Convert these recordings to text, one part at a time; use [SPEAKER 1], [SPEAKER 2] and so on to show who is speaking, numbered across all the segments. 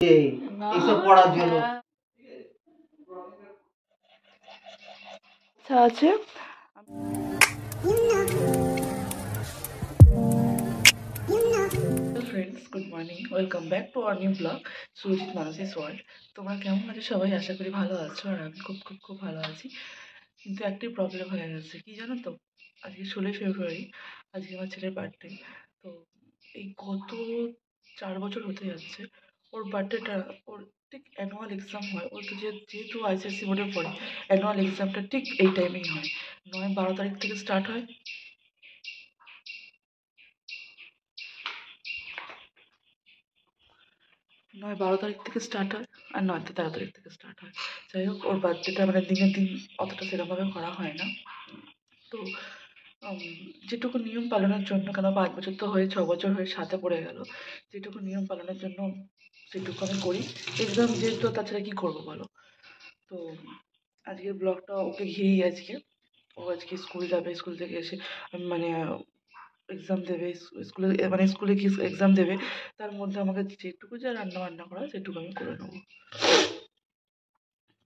[SPEAKER 1] এইসব পড়ার জন্য আছে। Friends, good morning, welcome back to our new blog Sujit মানসিস ওয়ার্ল্ড। তোমরা কেমন আছো সবাই? আশা করি ভালো আছো, আর আমি খুব খুব খুব ভালো আছি। কিন্তু একটি প্রবলেম হয়ে গেছে, কি জানো তো? আজকে 16 ফেব্রুয়ারি, আজকে আমার ছেলের বার্থডে। তো এই গত 4 বছর হতে যাচ্ছে ওর বার্থডেটা, ওর ঠিক অ্যানুয়াল এক্সাম হয়। ওর তো যেহেতু আইসিএসসি বোর্ডে পড়ে, অ্যানুয়াল এক্সামটা ঠিক এই টাইমেই হয়। 9-12 তারিখ থেকে স্টার্ট হয়। 9-12 তারিখ থেকে স্টার্ট হয়, আর 9-13 তারিখ থেকে স্টার্ট হয়। যাই হোক, ওর বার্থডেটা মানে দিনের দিন অতটা সেরকমভাবে করা হয় না। তো যেটুকু নিয়ম পালনের জন্য, কেন 5 বছর তো হয়ে 6 বছর হয়ে 7-এ পড়ে গেল, যেটুকু নিয়ম পালনের জন্য সেটুকু আমি করি। এক্সাম যেহেতু, তাছাড়া কি করবো বলো? তো আজকের ব্লগটা ওকে ঘিরেই আজকে। ও আজকে স্কুল যাবে, স্কুল থেকে এসে মানে এক্সাম দেবে, স্কুলে মানে স্কুলে গিয়ে এক্সাম দেবে। তার মধ্যে আমাকে যেটুকু যা রান্না বান্না করা সেটুকু আমি করে নেবো।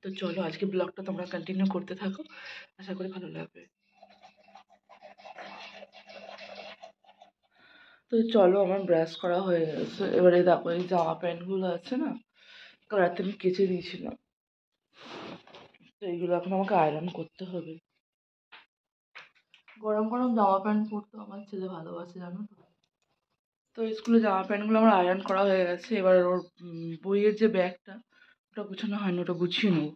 [SPEAKER 1] তো চলো, আজকে ব্লগটা তোমরা কন্টিনিউ করতে থাকো, আশা করি ভালো লাগবে। তো চলো, আমার ব্রাশ করা হয়ে গেছে। এবারে দেখো, এই জামা প্যান্টগুলো আছে না, কাল রাতে আমি কেচে দিয়েছিলাম, তো এইগুলো এখন আমাকে আয়রন করতে হবে। গরম গরম জামা প্যান্ট পরতে আমার ছেলে ভালোবাসে, জানো তো। তো স্কুলে জামা প্যান্টগুলো আমার আয়রন করা হয়ে গেছে। এবার ওর বইয়ের যে ব্যাগটা, ওটা গুছানো হয়নি, ওটা গুছিয়ে নেবো।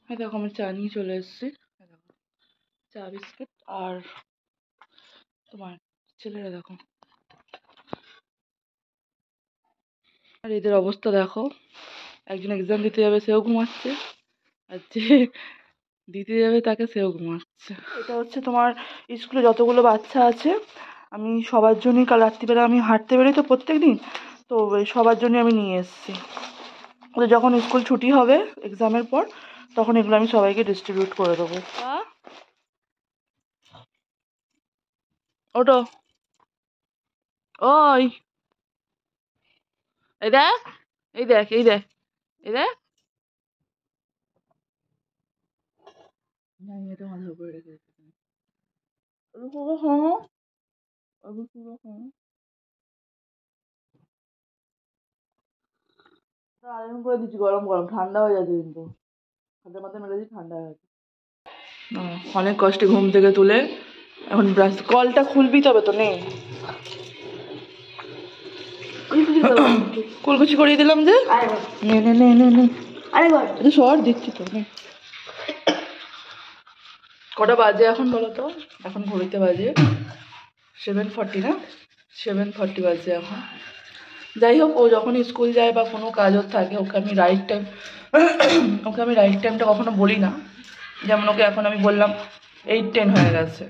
[SPEAKER 1] হ্যাঁ দেখো, আমি চা নিয়ে চলে এসেছি। দেখো, চা বিস্কিট। আর তোমার ছেলেরা দেখো, আর এদের অবস্থা দেখো। একজন এক্সাম দিতে যাবে, সেও ঘুমাচ্ছে, আর যে দিতে যাবে তাকে, সেও ঘুমাচ্ছে। এটা হচ্ছে তোমার স্কুলে যতগুলো বাচ্চা আছে, আমি সবার জন্যই কাল রাত্রিবেলা আমি হাঁটতে বেরোই তো প্রত্যেক দিন, তো সবার জন্য আমি নিয়ে এসেছি। ওদের যখন স্কুল ছুটি হবে এক্সামের পর, তখন এগুলো আমি সবাইকে ডিস্ট্রিবিউট করে দেবো। ওটো, ওই এই দেখ, এই দেখ, এই দেখ, এই দেখ, আমি এটা মাথার উপরে রেখে দিচ্ছি। আয়রন করে দিচ্ছি, গরম গরম, ঠান্ডা হয়ে যাচ্ছে কিন্তু। হাতে মাথায় মেরে দিচ্ছি, ঠান্ডা হয়ে যাচ্ছে। অনেক কষ্টে ঘুম থেকে তুলে এখন ব্রাশ, কলটা খুলবি তবে তো। নেই, কুলকুচি করিয়ে দিলাম যে। নে নে নে নে নে, আরে শর্ট দিচ্ছি তো, নে। কটা বাজে এখন বলো তো? এখন ঘড়িতে বাজে 7:40, না 7:40 বাজে এখন। যাই হোক, ও যখন স্কুল যায় বা কোনো কাজ ওর থাকে, ওকে আমি রাইট টাইমটা কখনো বলি না। যেমন ওকে এখন আমি বললাম 8:10 হয়ে গেছে,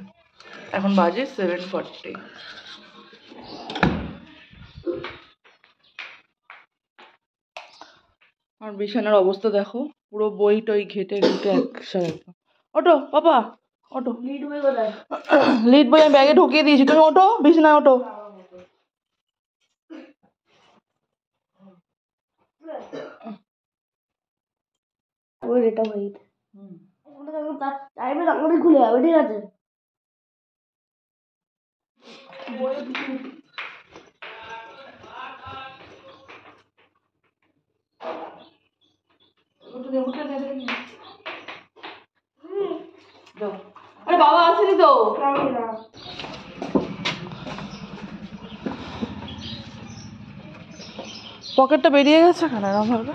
[SPEAKER 1] এখন বাজে 7:40। আর বিছানার অবস্থা দেখো, পুরো বই টই ঘেটে ঘেটে একসাথে। ওটো পাপা, ওটো। লিড বই আমি ব্যাগে ঢুকিয়ে দিয়েছি, তুমি ওটো, বিছানায় ওটো। এটা ওয়েট টাইমে আমাদের খুলে যাবে, ঠিক আছে? আরে বাবা আসেনি তো। পকেটটা বেরিয়ে গেছে কেন এরকম ভাবে?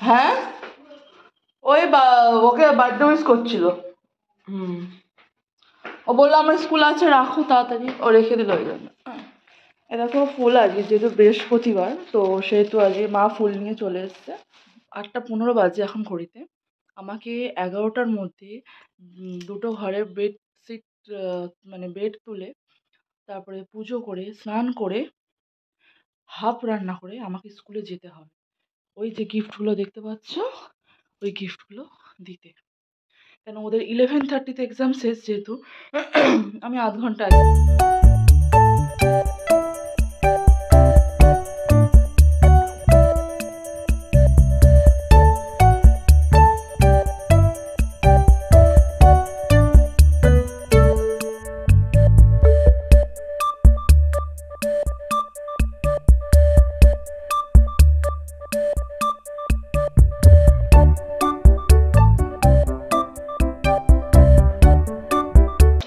[SPEAKER 1] হ্যাঁ, ওই ওকে বার্থডে উইশ করছিল। ও বললো আমার স্কুল আছে, রাখো তাড়াতাড়ি, ও রেখে দিল ওই জন্য। এ দেখো ফুল, আজকে যেহেতু বৃহস্পতিবার, তো সেহেতু আজকে মা ফুল নিয়ে চলে এসছে। 8:15 বাজে এখন ঘড়িতে। আমাকে 11টার মধ্যে দুটো ঘরের বেডশিট, মানে বেড তুলে, তারপরে পুজো করে, স্নান করে, হাফ রান্না করে আমাকে স্কুলে যেতে হবে। ওই যে গিফটগুলো দেখতে পাচ্ছ, ওই গিফটগুলো দিতে। কেন ওদের 11:30 এক্সাম শেষ, যেহেতু আমি আধ ঘন্টা আগে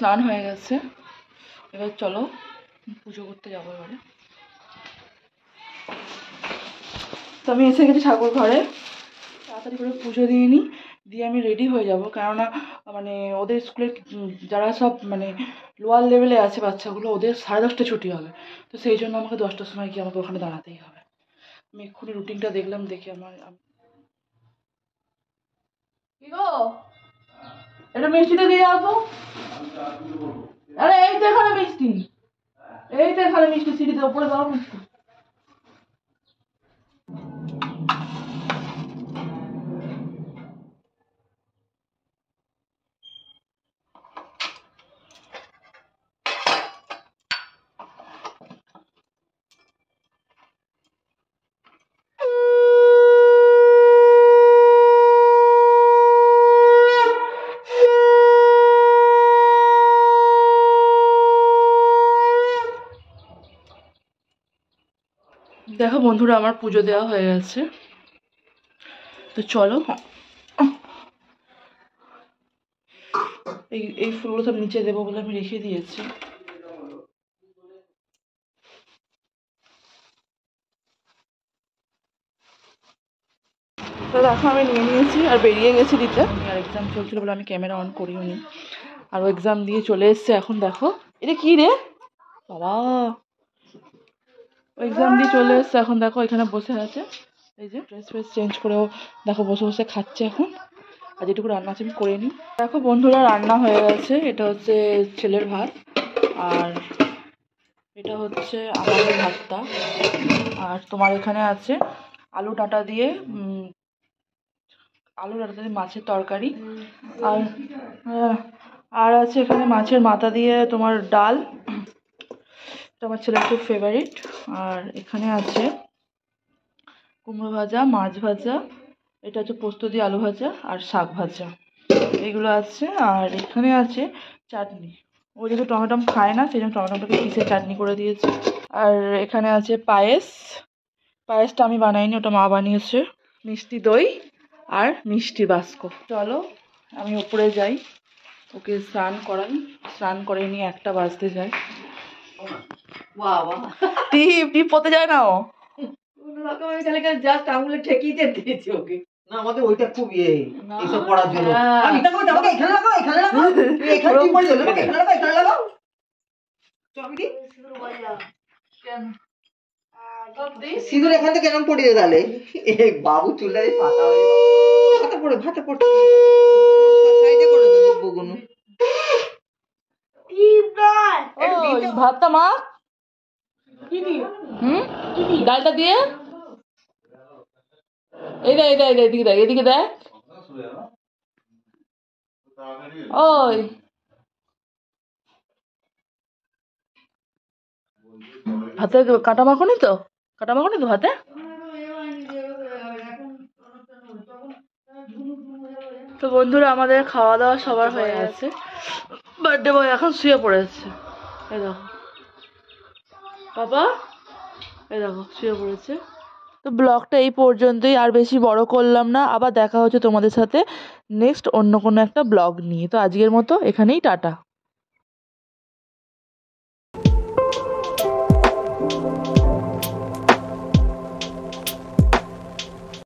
[SPEAKER 1] স্নান হয়ে গেছে। এবার চলো পুজো করতে যাবো এবারে। তো আমি এসে গেছি ঠাকুর ঘরে, তাড়াতাড়ি করে পুজো দিয়ে নিই, দিয়ে আমি রেডি হয়ে যাব। কেননা মানে ওদের স্কুলের যারা সব মানে লোয়ার লেভেলে আছে বাচ্চাগুলো, ওদের 10:30 ছুটি হবে। তো সেই জন্য আমাকে 10টার সময় গিয়ে আমাকে ওখানে দাঁড়াতেই হবে। আমি এক্ষুনি রুটিনটা দেখলাম, দেখে আমার কি গো এটা মিষ্টিটা দিয়ে যাও তো। আরে এই তো এখানে মিষ্টি, এই তো এখানে মিষ্টি, সিঁড়িতে উপরে দাও মিষ্টি। দেখো বন্ধুরা, আমার পুজো দেওয়া হয়ে গেছে। তো চলো, এই ফুলগুলো সব নিচে দেবো বলে আমি রেখে দিয়েছি। তো দেখো আমি নিয়ে নিয়েছি আর বেরিয়ে গেছি দিতে। আর এক্সাম চলছিল বলে আমি ক্যামেরা অন করিও নি। আর ও এক্সাম দিয়ে চলে এসছে। এখন দেখো এটা কি রে বাবা, ও এক্সাম দিয়ে চলে এসছে। এখন দেখো এখানে বসে আছে, এই যে ড্রেস ফ্রেস চেঞ্জ করেও দেখো বসে বসে খাচ্ছে এখন। আর যেটুকু রান্না আছে আমি করে নিই। দেখো বন্ধুরা, রান্না হয়ে গেছে। এটা হচ্ছে ছেলের ভাত, আর এটা হচ্ছে আমাদের ভাতটা। আর তোমার এখানে আছে আলু ডাঁটা দিয়ে মাছের তরকারি। আর আর আছে এখানে মাছের মাথা দিয়ে তোমার ডাল, এটা আমার ছেলের খুব ফেভারিট। আর এখানে আছে কুমড়ো ভাজা, মাছ ভাজা, এটা হচ্ছে পোস্ত দিয়ে আলু ভাজা, আর শাক ভাজা, এগুলো আছে। আর এখানে আছে চাটনি। ও যেহেতু টমেটো খায় না, সেই জন্য টমেটোটাকে পিষে চাটনি করে দিয়েছে। আর এখানে আছে পায়েস, পায়েসটা আমি বানাইনি, ওটা মা বানিয়েছে। মিষ্টি দই আর মিষ্টি বাস্ক। চলো আমি উপরে যাই, ওকে স্নান করাই। স্নান করে নিয়ে 1টা বাজতে যায়। টিপ পড়তে যায় না ও। জাস্ট আঙুলে ঠেকিয়ে দিয়েছি ওকে। না আমাদের ওইটা খুব এইসব পড়ার জন্য। আমি এটা করে আমাকে এখানে লাগাও, এখানে লাগাও, এখানে টিপ পড়ে যাবে, এখানে লাগাও, এখানে লাগাও। চমিদি সিঁদুর বাজা কেন? সিঁদুর এখান থেকে কেন পড়িয়ে গেলে? এই বাবু চুলটাই পাতা হয়ে ভাতে পড়ে সাইডে করে দাও বগুনো। ওই ভাতটা মা ডালটা দিয়ে এই দে এদিকে দেখ, এদিকে দেখ। ওই ভাতে কাটা মাখনি তো, ভাতে। তো বন্ধুরা, আমাদের খাওয়া দাওয়া সবার হয়ে গেছে। বার্থডে বয় এখন শুয়ে পড়েছে, এই দেখো বাবা, এই দেখো শুয়ে পড়েছে। তো ব্লগটা এই পর্যন্তই, আর বেশি বড় করলাম না। আবার দেখা হচ্ছে তোমাদের সাথে নেক্সট অন্য কোনো একটা ব্লগ নিয়ে। তো আজকের মতো এখানেই টাটা।